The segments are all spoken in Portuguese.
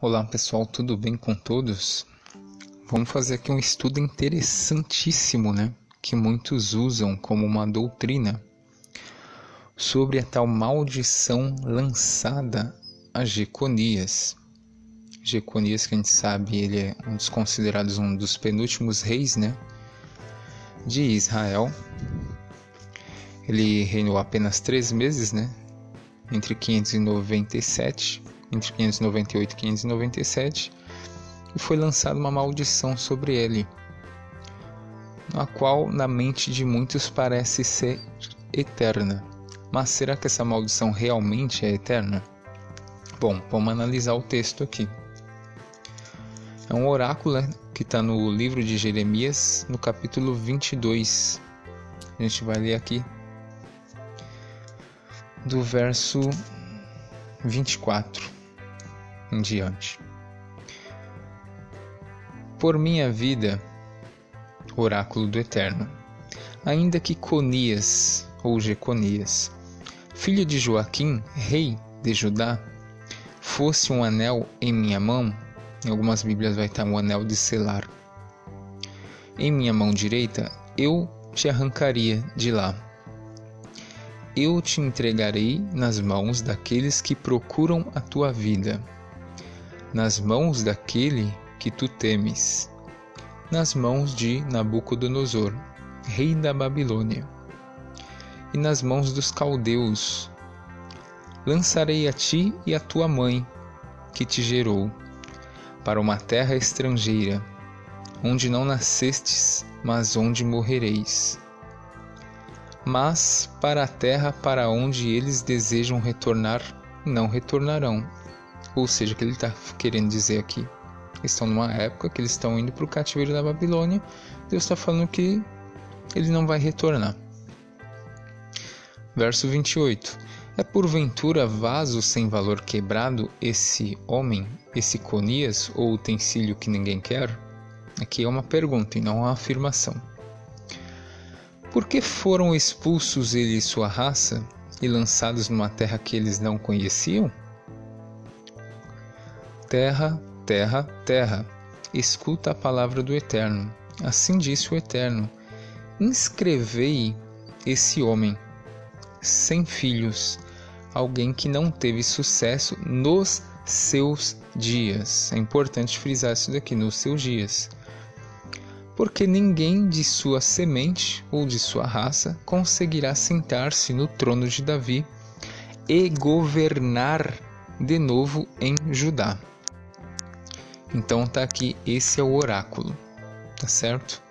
Olá pessoal, tudo bem com todos? Vamos fazer aqui um estudo interessantíssimo, que muitos usam como uma doutrina sobre a tal maldição lançada a Jeconias. Jeconias, que a gente sabe, ele é um dos considerados um dos penúltimos reis, de Israel. Ele reinou apenas 3 meses, entre 598 e 597, e foi lançada uma maldição sobre ele, a qual na mente de muitos parece ser eterna. Mas será que essa maldição realmente é eterna? Bom, vamos analisar o texto aqui. É um oráculo que está no livro de Jeremias, no capítulo 22. A gente vai ler aqui do verso 24 em diante. Por minha vida, oráculo do Eterno, ainda que Conias ou Jeconias, filho de Joaquim, rei de Judá, fosse um anel em minha mão, em algumas Bíblias vai estar um anel de selar, em minha mão direita, eu te arrancaria de lá. Eu te entregarei nas mãos daqueles que procuram a tua vida, nas mãos daquele que tu temes, nas mãos de Nabucodonosor, rei da Babilônia, e nas mãos dos caldeus. Lançarei a ti e a tua mãe, que te gerou, para uma terra estrangeira, onde não nascestes, mas onde morrereis. Mas para a terra para onde eles desejam retornar, não retornarão. Ou seja, o que ele está querendo dizer aqui? Eles estão numa época que eles estão indo para o cativeiro da Babilônia. Deus está falando que ele não vai retornar. Verso 28. É porventura vaso sem valor quebrado esse homem, esse Conias, ou utensílio que ninguém quer? Aqui é uma pergunta e não uma afirmação. Por que foram expulsos ele e sua raça e lançados numa terra que eles não conheciam? Terra, terra, terra, escuta a palavra do Eterno. Assim disse o Eterno: inscrevei esse homem, sem filhos, alguém que não teve sucesso nos seus dias. É importante frisar isso daqui, nos seus dias. Porque ninguém de sua semente ou de sua raça conseguirá sentar-se no trono de Davi e governar de novo em Judá. Então tá aqui, esse é o oráculo, tá certo?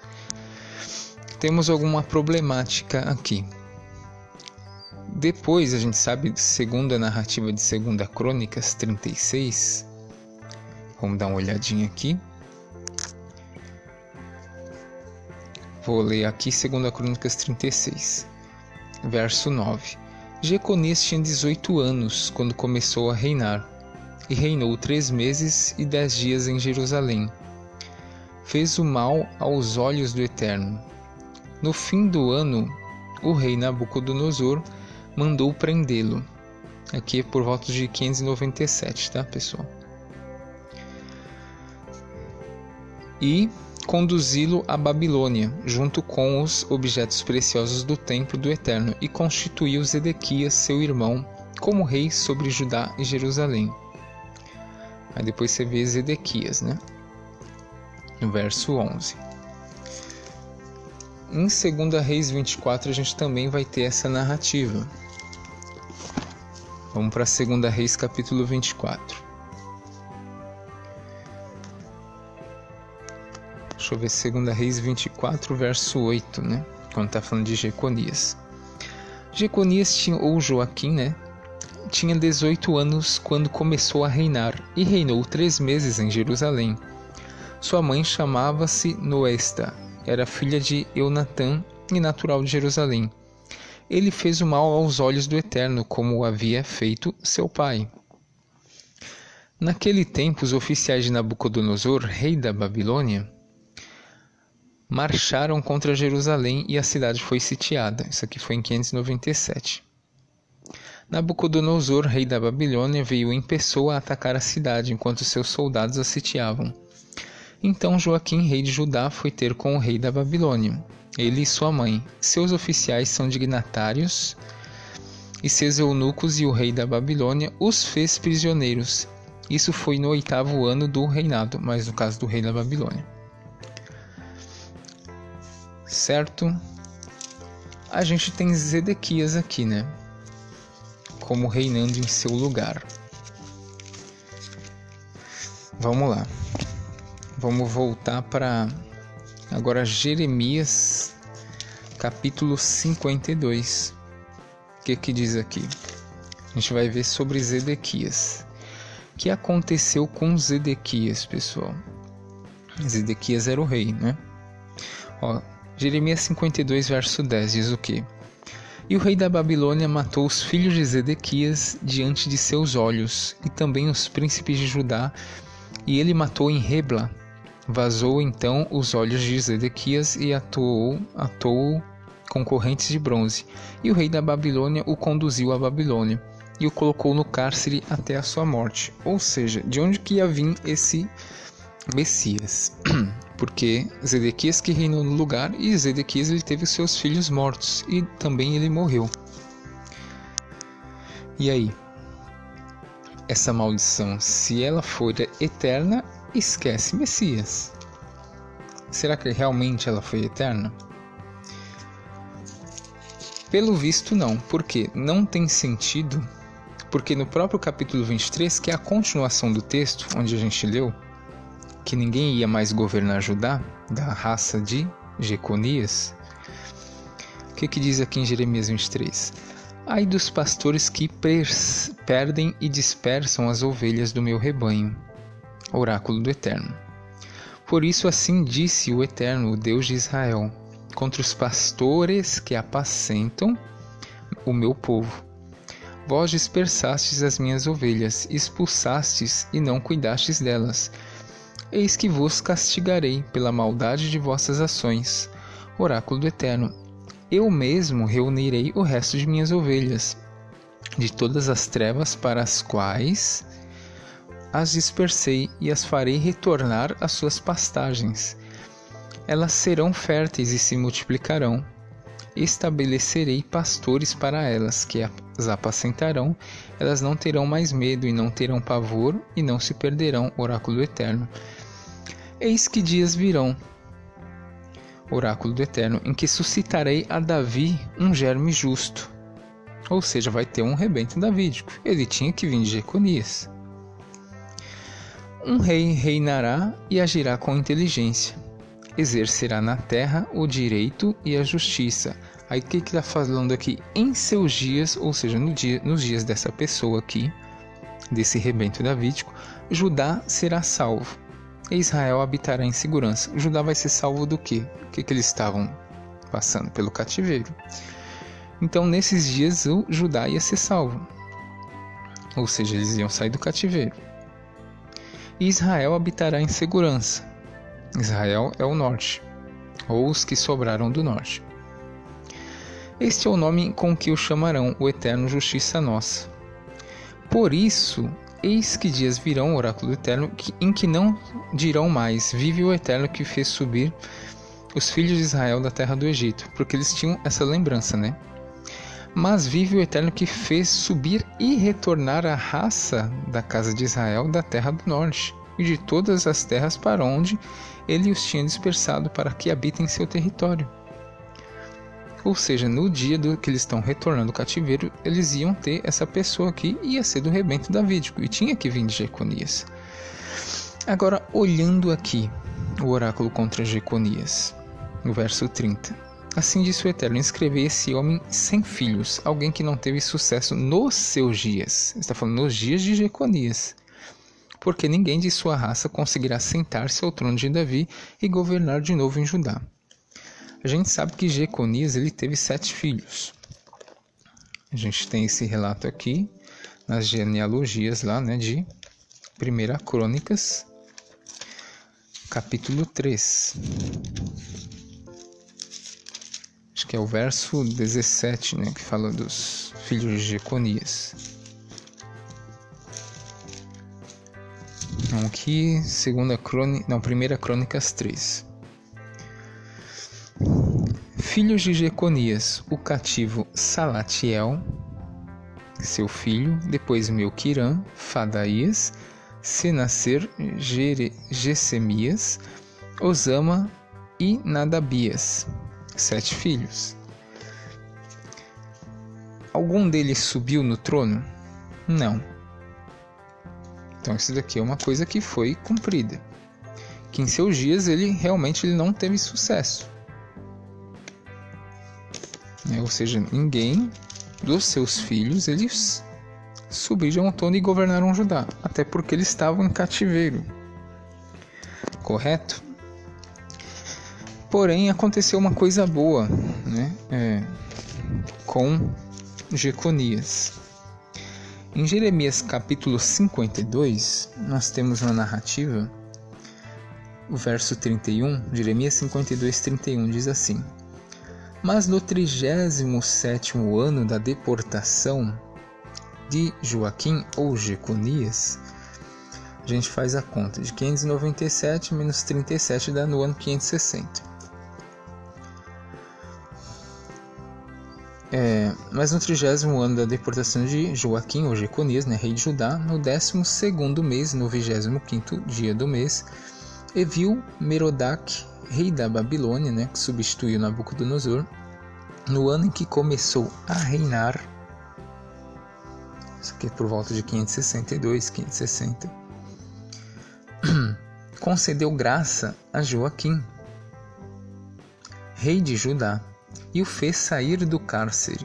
Temos alguma problemática aqui. Depois a gente sabe, segundo a narrativa de 2 Crônicas 36, vamos dar uma olhadinha aqui. Vou ler aqui 2 Crônicas 36, verso 9. Jeconias tinha 18 anos quando começou a reinar, e reinou 3 meses e 10 dias em Jerusalém. Fez o mal aos olhos do Eterno. No fim do ano, o rei Nabucodonosor mandou prendê-lo. Aqui é por volta de 597, tá, pessoal? E conduzi-lo à Babilônia, junto com os objetos preciosos do templo do Eterno, e constituiu Zedequias, seu irmão, como rei sobre Judá e Jerusalém. Aí depois você vê Zedequias, no verso 11. Em 2 Reis 24 a gente também vai ter essa narrativa. Vamos para 2 Reis capítulo 24. Deixa eu ver, 2 Reis 24, verso 8, quando está falando de Jeconias. Jeconias ou Joaquim, tinha 18 anos quando começou a reinar, e reinou 3 meses em Jerusalém. Sua mãe chamava-se Noesta, era filha de Eunatã e natural de Jerusalém. Ele fez o mal aos olhos do Eterno, como havia feito seu pai. Naquele tempo, os oficiais de Nabucodonosor, rei da Babilônia, marcharam contra Jerusalém e a cidade foi sitiada. Isso aqui foi em 597. Nabucodonosor, rei da Babilônia, veio em pessoa atacar a cidade, enquanto seus soldados a sitiavam. Então Joaquim, rei de Judá, foi ter com o rei da Babilônia, ele e sua mãe. Seus oficiais são dignatários, e seus eunucos, e o rei da Babilônia os fez prisioneiros. Isso foi no 8º ano do reinado, mas no caso do rei da Babilônia. Certo? A gente tem Zedequias aqui, né? Como reinando em seu lugar. Vamos lá. Vamos voltar para agora Jeremias, capítulo 52. O que diz aqui? A gente vai ver sobre Zedequias. O que aconteceu com Zedequias, pessoal? Zedequias era o rei, né? Jeremias 52, verso 10 diz o quê? E o rei da Babilônia matou os filhos de Zedequias diante de seus olhos, e também os príncipes de Judá, e ele matou em Rebla. Vazou então os olhos de Zedequias e atou com correntes de bronze. E o rei da Babilônia o conduziu à Babilônia e o colocou no cárcere até a sua morte. Ou seja, de onde que ia vir esse Messias? Porque Zedequias que reinou no lugar, e Zedequias ele teve seus filhos mortos e também ele morreu. E aí? Essa maldição, se ela for eterna, esquece Messias. Será que realmente ela foi eterna? Pelo visto não, porque não tem sentido, porque no próprio capítulo 23, que é a continuação do texto, onde a gente leu, que ninguém ia mais governar Judá, da raça de Jeconias, o que diz aqui em Jeremias 23? Ai dos pastores que perdem e dispersam as ovelhas do meu rebanho. Oráculo do Eterno. Por isso assim disse o Eterno, o Deus de Israel, contra os pastores que apacentam o meu povo. Vós dispersastes as minhas ovelhas, expulsastes e não cuidastes delas. Eis que vos castigarei pela maldade de vossas ações. Oráculo do Eterno. Eu mesmo reunirei o resto de minhas ovelhas, de todas as trevas para as quais as dispersei, e as farei retornar às suas pastagens. Elas serão férteis e se multiplicarão. Estabelecerei pastores para elas, que as apacentarão. Elas não terão mais medo, e não terão pavor, e não se perderão. Oráculo do Eterno. Eis que dias virão, oráculo do Eterno, em que suscitarei a Davi um germe justo. Ou seja, vai ter um rebento davídico. Ele tinha que vir de Jeconias. Um rei reinará e agirá com inteligência. Exercerá na terra o direito e a justiça. Aí o que está falando aqui? Em seus dias, ou seja, nos dias dessa pessoa aqui, desse rebento davídico, Judá será salvo. E Israel habitará em segurança. Judá vai ser salvo do quê? O que eles estavam passando? Pelo cativeiro. Então, nesses dias, o Judá ia ser salvo. Ou seja, eles iam sair do cativeiro. E Israel habitará em segurança. Israel é o norte, ou os que sobraram do norte. Este é o nome com que o chamarão, o Eterno Justiça Nossa. Por isso, eis que dias virão, oráculo do Eterno, em que não dirão mais, vive o Eterno que fez subir os filhos de Israel da terra do Egito, porque eles tinham essa lembrança, né? Mas vive o Eterno que fez subir e retornar a raça da casa de Israel da terra do norte, e de todas as terras para onde ele os tinha dispersado, para que habitem seu território. Ou seja, no dia que eles estão retornando do cativeiro, eles iam ter essa pessoa aqui, ia ser do rebento davídico, e tinha que vir de Jeconias. Agora, olhando aqui o oráculo contra Jeconias, no verso 30. Assim disse o Eterno: escrevei esse homem sem filhos, alguém que não teve sucesso nos seus dias. Ele está falando nos dias de Jeconias. Porque ninguém de sua raça conseguirá sentar-se ao trono de Davi e governar de novo em Judá. A gente sabe que Jeconias ele teve 7 filhos. A gente tem esse relato aqui nas genealogias lá, né, de 1 Crônicas, capítulo 3. Acho que é o verso 17, né, que fala dos filho de Jeconias. Aqui, 1 Crônicas 3. Filhos de Jeconias, o cativo Salatiel, seu filho, depois Melquirã, Fadaías, Senasser, Gesemias, Osama e Nadabias, 7 filhos. Algum deles subiu no trono? Não. Então isso daqui é uma coisa que foi cumprida, que em seus dias ele não teve sucesso. Ou seja, ninguém dos seus filhos eles subiram ao trono e governaram Judá, até porque eles estavam em cativeiro. Correto? Porém, aconteceu uma coisa boa, com Jeconias. Em Jeremias capítulo 52, nós temos uma narrativa, o verso 31, Jeremias 52, 31, diz assim: Mas no 37º ano da deportação de Joaquim ou Jeconias, a gente faz a conta de 597 menos 37 dá no ano 560. Mas no 30º ano da deportação de Joaquim ou Jeconias, rei de Judá, no 12º mês, no 25º dia do mês, Evil Merodach, rei da Babilônia, que substituiu Nabucodonosor, no ano em que começou a reinar, isso aqui é por volta de 562, 560, concedeu graça a Joaquim, rei de Judá, e o fez sair do cárcere.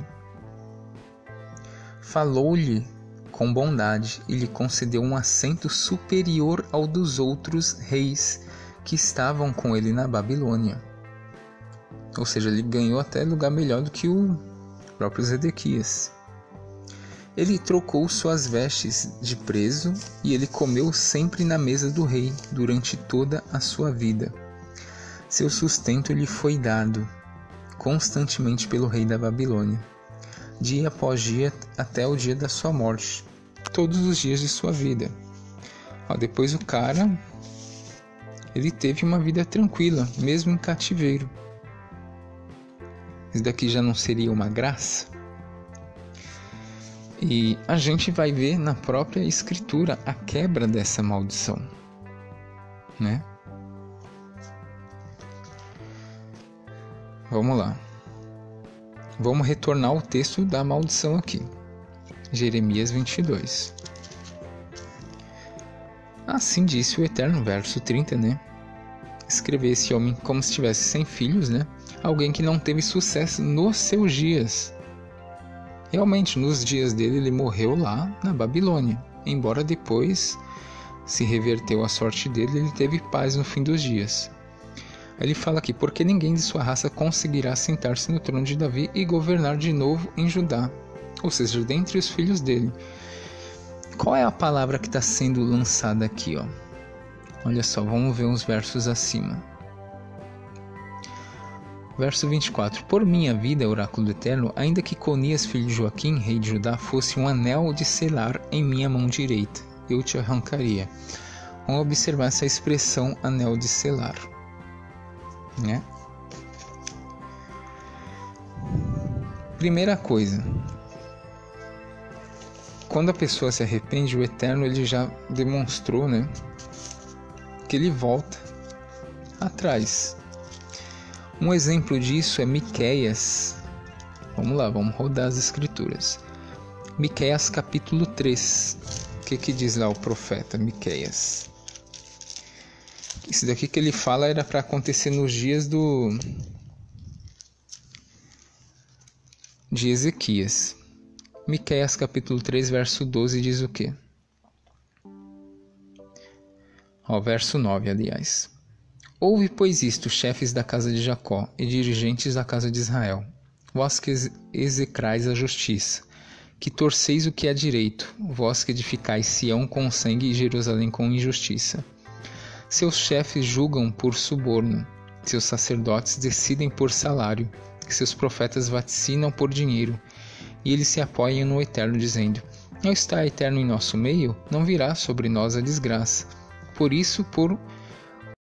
Falou-lhe com bondade e lhe concedeu um assento superior ao dos outros reis que estavam com ele na Babilônia. Ou seja, ele ganhou até lugar melhor do que o próprio Zedequias. Ele trocou suas vestes de preso e ele comeu sempre na mesa do rei durante toda a sua vida. Seu sustento lhe foi dado constantemente pelo rei da Babilônia, dia após dia até o dia da sua morte, todos os dias de sua vida. Depois o cara, ele teve uma vida tranquila, mesmo em cativeiro. Isso daqui já não seria uma graça? E a gente vai ver na própria escritura a quebra dessa maldição, Vamos lá. Vamos retornar ao texto da maldição aqui. Jeremias 22. Assim disse o Eterno, verso 30, Escrever esse homem como se estivesse sem filhos, Alguém que não teve sucesso nos seus dias. Realmente, nos dias dele, ele morreu lá na Babilônia. Embora depois se reverteu a sorte dele, ele teve paz no fim dos dias. Ele fala aqui, porque ninguém de sua raça conseguirá sentar-se no trono de Davi e governar de novo em Judá, ou seja, dentre os filhos dele. Qual é a palavra que está sendo lançada aqui? Olha só, vamos ver uns versos acima. Verso 24. Por minha vida, oráculo do Eterno, ainda que Conias, filho de Joaquim, rei de Judá, fosse um anel de selar em minha mão direita, eu te arrancaria. Vamos observar essa expressão anel de selar. Primeira coisa, quando a pessoa se arrepende, o Eterno ele já demonstrou que ele volta atrás. Um exemplo disso é Miqueias. Vamos lá, vamos rodar as escrituras. Miqueias capítulo 3. O que diz lá o profeta Miqueias? Isso daqui que ele fala era para acontecer nos dias de Ezequias. Miqueias capítulo 3, verso 12 diz o quê? Verso 9, aliás. Ouve, pois, isto, chefes da casa de Jacó e dirigentes da casa de Israel, vós que execrais a justiça, que torceis o que é direito, vós que edificais Sião com sangue e Jerusalém com injustiça. Seus chefes julgam por suborno, seus sacerdotes decidem por salário, seus profetas vaticinam por dinheiro, e eles se apoiam no Eterno, dizendo: ao estar Eterno em nosso meio, não virá sobre nós a desgraça. Por isso, por